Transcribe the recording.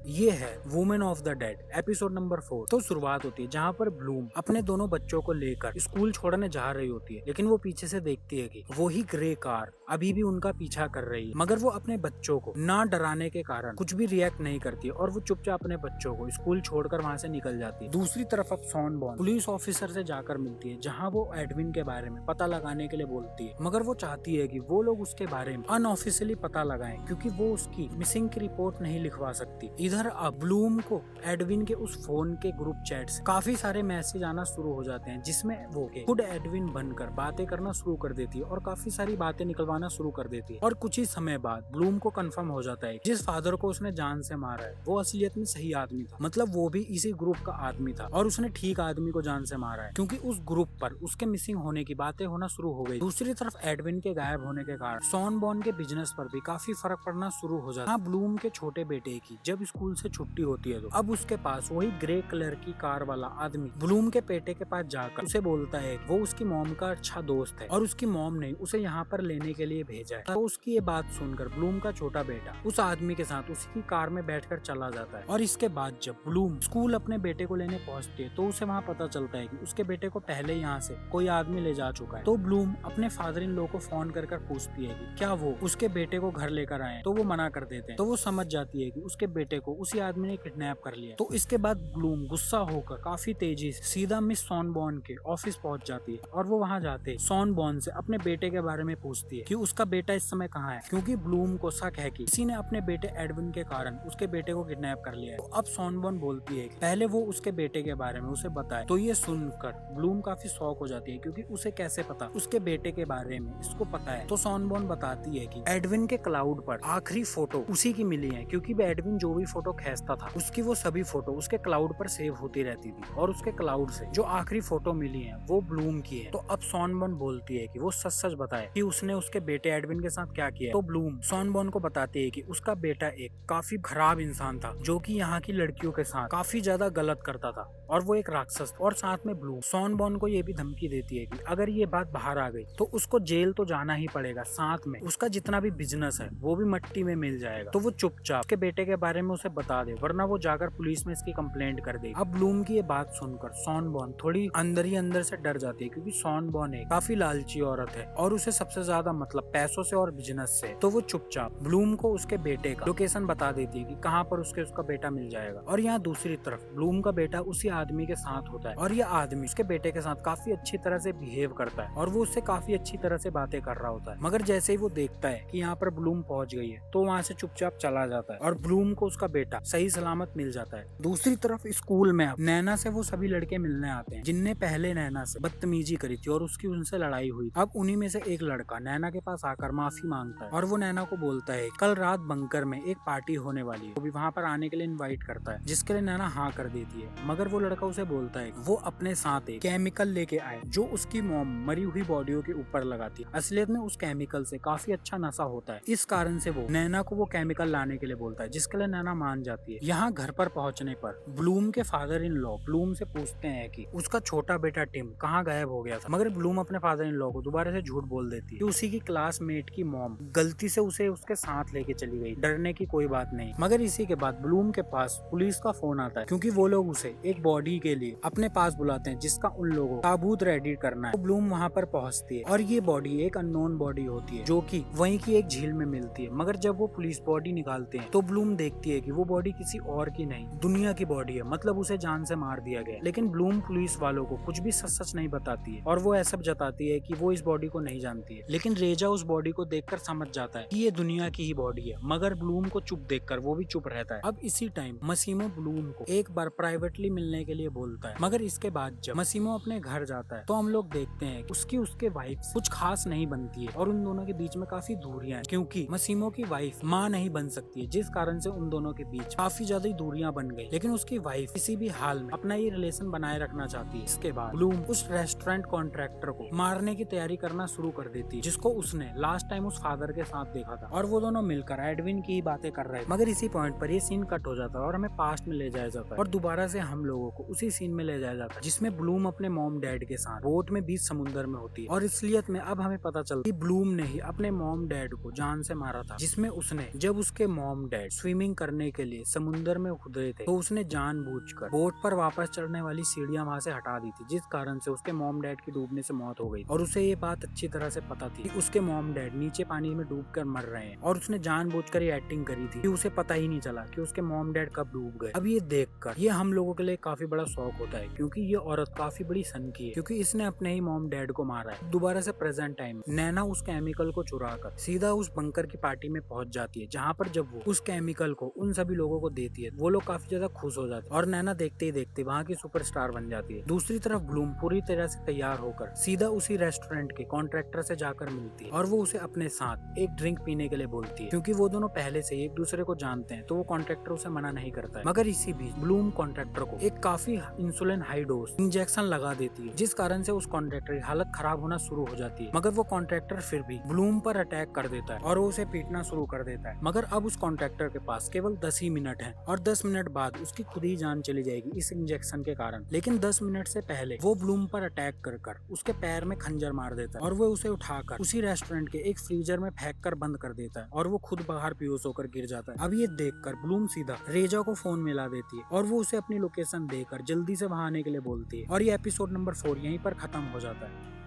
ये है women of the dead episode number 4। तो शुरुआत होती है जहाँ पर ब्लूम अपने दोनों बच्चों को लेकर स्कूल छोड़ने जा रही होती है, लेकिन वो पीछे से देखती है कि वो ही ग्रे कार अभी भी उनका पीछा कर रही है। मगर वो अपने बच्चों को ना डराने के कारण कुछ भी रिएक्ट नहीं करती है और वो चुपचाप अपने बच्चों को स्कूल छोड़कर वहाँ से निकल जाती है। दूसरी तरफ अब शॉन बॉर्न पुलिस ऑफिसर से जाकर मिलती है, जहाँ वो एडविन के बारे में पता लगाने के लिए बोलती है, मगर वो चाहती है कि वो लोग उसके बारे में अनऑफिशियली पता लगाएं क्योंकि वो उसकी मिसिंग की रिपोर्ट नहीं लिखवा सकती। इधर अब ब्लूम को एडविन के उस फोन के ग्रुप चैट से काफी सारे मैसेज आना शुरू हो जाते हैं, जिसमें वो खुद एडविन बनकर बातें करना शुरू कर देती है और काफी सारी बातें निकलवाना शुरू कर देती है। और कुछ ही समय बाद ब्लूम को कंफर्म हो जाता है जिस फादर को उसने जान से मारा है वो असलियत में सही आदमी था, मतलब वो भी इसी ग्रुप का आदमी था और उसने ठीक आदमी को जान से मारा है क्योंकि उस ग्रुप पर उसके मिसिंग होने की बातें होना शुरू हो गई। दूसरी तरफ एडविन के गायब होने के कारण शॉन बॉर्न के बिजनेस पर भी काफी फर्क पड़ना शुरू हो जाता है। ब्लूम के छोटे बेटे की जब स्कूल से छुट्टी होती है तो अब उसके पास वही ग्रे कलर की कार वाला आदमी ब्लूम के बेटे के पास जाकर उसे बोलता है वो उसकी मॉम का अच्छा दोस्त है और उसकी मॉम ने उसे यहाँ पर लेने के लिए भेजा है। तो उसकी ये बात सुनकर ब्लूम का छोटा बेटा उस आदमी के साथ उसी की कार में बैठकर चला जाता है। और इसके बाद जब ब्लूम स्कूल अपने बेटे को लेने पहुँचती है तो उसे वहाँ पता चलता है कि उसके बेटे को पहले यहाँ से कोई आदमी ले जा चुका है। तो ब्लूम अपने फादर इन लॉ को फोन कर पूछती है कि क्या वो उसके बेटे को घर लेकर आए, तो वो मना कर देते हैं। तो वो समझ जाती है कि उसके बेटे को उसी आदमी ने किडनैप कर लिया। तो इसके बाद ब्लूम गुस्सा होकर काफी तेजी से सीधा मिस शॉन बॉर्न के ऑफिस पहुंच जाती है और वो वहां जाते शॉन बॉर्न से अपने बेटे के बारे में पूछती है कि उसका बेटा इस समय कहाँ है, क्योंकि ब्लूम को शक है कि किसी ने अपने बेटे एडविन के कारण उसके बेटे को किडनैप कर लिया है। तो अब शॉन बॉर्न बोलती है कि पहले वो उसके बेटे के बारे में उसे बताए। तो ये सुनकर ब्लूम काफी शॉक हो जाती है क्योंकि उसे कैसे पता उसके बेटे के बारे में इसको पता है। तो शॉन बॉर्न बताती है कि एडविन के क्लाउड पर आखिरी फोटो उसी की मिली है, क्योंकि एडविन जो भी फोटो खींचता था उसकी वो सभी फोटो उसके क्लाउड पर सेव होती रहती थी और उसके क्लाउड से जो आखिरी फोटो मिली है वो ब्लूम की है। तो अब शॉन बॉर्न बोलती है कि वो सच सच बताए कि उसने उसके बेटे एडविन के साथ क्या किया। तो ब्लूम शॉन बॉर्न को बताती है कि उसका बेटा एक काफी खराब इंसान था जो कि यहाँ की लड़कियों के साथ काफी ज्यादा गलत करता था और वो एक राक्षस था। और साथ में ब्लूम शॉन बॉर्न को ये भी धमकी देती है कि अगर ये बात बाहर आ गई तो उसको जेल तो जाना ही पड़ेगा, साथ में उसका जितना भी बिजनेस है वो भी मिट्टी में मिल जाएगा। तो वो चुपचाप उसके बेटे के बारे में उसे बता दे, वरना वो जाकर पुलिस में इसकी कंप्लेंट कर दे। अब ब्लूम की ये बात सुनकर शॉन बॉर्न थोड़ी अंदर ही अंदर से डर जाती है क्योंकि शॉन बॉर्न एक काफी लालची औरत है और उसे सबसे ज्यादा मतलब पैसों से और बिजनेस से। तो वो चुपचाप ब्लूम को उसके बेटे का लोकेशन बता देती है कि कहाँ पर उसका बेटा मिल जाएगा। और यहाँ दूसरी तरफ ब्लूम का बेटा उसी आदमी के साथ होता है और ये आदमी उसके बेटे के साथ काफी अच्छी तरह से बिहेव करता है और वो उससे काफी अच्छी तरह से बातें कर रहा होता है। मगर जैसे ही वो देखता है कि यहाँ पर ब्लूम पहुंच गई है तो वहाँ से चुपचाप चला जाता है और ब्लूम को उसका बेटा सही सलामत मिल जाता है। दूसरी तरफ स्कूल में अब नैना से वो सभी लड़के मिलने आते हैं जिनने पहले नैना से बदतमीजी करी थी और उसकी उनसे लड़ाई हुई। अब उन्हीं में से एक लड़का नैना के पास आकर माफी मांगता है और वो नैना को बोलता है कल रात बंकर में एक पार्टी होने वाली है, वो भी वहाँ पर आने के लिए इनवाइट करता है, जिसके लिए नैना हाँ कर देती है। मगर वो लड़का उसे बोलता है वो अपने साथ एक केमिकल लेके आए जो उसकी मॉम मरी हुई बॉडियों के ऊपर लगाती है। असलियत में उस केमिकल से काफी अच्छा नशा होता है, इस कारण से वो नैना को वो केमिकल लाने के लिए बोलता है, जिसके लिए नैना मान जाती है। यहाँ घर पर पहुँचने पर ब्लूम के फादर इन लॉ ब्लूम से पूछते हैं कि उसका छोटा बेटा टिम कहाँ गायब हो गया था। मगर ब्लूम अपने फादर इन लॉ को दोबारा से झूठ बोल देती है कि उसी की क्लासमेट की मॉम गलती से उसे उसके साथ लेके चली गई, डरने की कोई बात नहीं। मगर इसी के बाद ब्लूम के पास पुलिस का फोन आता है क्योंकि वो लोग उसे एक बॉडी के लिए अपने पास बुलाते हैं जिसका उन लोगों ताबूत रेडी करना है। तो ब्लूम वहाँ पर पहुँचती है और ये बॉडी एक अननोन बॉडी होती है जो कि वहीं की एक झील में मिलती है। मगर जब वो पुलिस बॉडी निकालते हैं तो ब्लूम देखती है कि वो बॉडी किसी और की नहीं दुनिया की बॉडी है, मतलब उसे जान से मार दिया गया। लेकिन ब्लूम पुलिस वालों को कुछ भी सच सच नहीं बताती है और वो ऐसा जताती है कि वो इस बॉडी को नहीं जानती है। लेकिन रेजा उस बॉडी को देखकर समझ जाता है कि ये दुनिया की ही बॉडी है, मगर ब्लूम को चुप देखकर वो भी चुप रहता है। अब इसी टाइम मसीमो ब्लूम को एक बार प्राइवेटली मिलने के लिए बोलता है, मगर इसके बाद जब मसीमो अपने घर जाता है तो हम लोग देखते हैं उसके वाइफ कुछ खास नहीं बनती है और उन दोनों के बीच में काफी दूरियां हैं क्योंकि मसीमो की वाइफ माँ नहीं बन सकती है, जिस कारण से उन दोनों के बीच काफी ज्यादा दूरियां बन गई। लेकिन उसकी वाइफ किसी भी हाल में अपना ये रिलेशन बनाए रखना चाहती है। इसके बाद ब्लूम उस रेस्टोरेंट कॉन्ट्रैक्टर को मारने की तैयारी करना शुरू कर देती है जिसको उसने लास्ट टाइम उस फादर के साथ देखा था और वो दोनों मिलकर एडविन की बातें कर रहे थे। मगर इसी पॉइंट पर ये सीन कट हो जाता है और हमें पास्ट में ले जाया जाता है और दोबारा से हम लोगों को उसी सीन में ले जाया जाता है जिसमें ब्लूम अपने मॉम डैड के साथ बोट में बीच समुद्र में होती है। और इसलिए में अब हमें पता चलता है कि ब्लूम ने ही अपने मॉम डैड को जान से मारा था, जिसमें उसने जब उसके मॉम डैड स्विमिंग करने के लिए समुद्र में उतरे थे तो उसने जानबूझकर बोट पर वापस चढ़ने वाली सीढ़ियां वहां से हटा दी थी, जिस कारण से उसके मॉम डैड की डूबने से मौत हो गई। और उसे ये बात अच्छी तरह से पता थी कि उसके मॉम डैड नीचे पानी में डूबकर मर रहे हैं, और उसने जानबूझकर ये एक्टिंग करी थी कि उसे पता ही नहीं चला कि उसके मॉम डैड कब डूब गए। अब ये देखकर ये हम लोगों के लिए काफी बड़ा शौक होता है, क्योंकि ये औरत काफी बड़ी सनकी है, क्योंकि इसने अपने ही मॉम डैड को मारा है। दोबारा से प्रेजेंट टाइम नैना उस केमिकल को चुरा कर सीधा उस बंकर की पार्टी में पहुंच जाती है, जहाँ पर जब वो उस केमिकल को उन सभी लोगों को देती है वो लोग काफी ज्यादा खुश हो जाते हैं और नैना देखते ही देखते वहाँ की सुपरस्टार बन जाती है। दूसरी तरफ ब्लूम पूरी तरह से तैयार होकर सीधा उसी रेस्टोरेंट के कॉन्ट्रैक्टर से जाकर मिलती है और वो उसे अपने साथ एक ड्रिंक पीने के लिए बोलती है, क्योंकि वो दोनों पहले से एक दूसरे को जानते हैं, तो वो कॉन्ट्रैक्टर उसे मना नहीं करता है। मगर इसी बीच ब्लूम कॉन्ट्रैक्टर को एक काफी इंसुलिन हाई डोज इंजेक्शन लगा देती है, जिस कारण से उस कॉन्ट्रैक्टर की हालत खराब होना शुरू हो जाती है। मगर वो कॉन्ट्रैक्टर फिर भी ब्लूम पर अटैक कर देता है और वो उसे पीटना शुरू कर देता है। मगर अब उस कॉन्ट्रैक्टर के पास केवल 10 ही मिनट है और 10 मिनट बाद उसकी खुद ही जान चली जाएगी इस इंजेक्शन के कारण। लेकिन 10 मिनट से पहले वो ब्लूम पर अटैक कर उसके पैर में खंजर मार देता है और वो उसे उठाकर उसी रेस्टोरेंट के एक फ्रीजर में फेंक कर बंद कर देता है और वो खुद बाहर बेहोश होकर गिर जाता है। अब ये देखकर ब्लूम सीधा रेजा को फोन मिला देती है और वो उसे अपनी लोकेशन देकर जल्दी से वहां आने के लिए बोलती है और ये एपिसोड नंबर 4 यहीं पर खत्म हो जाता है।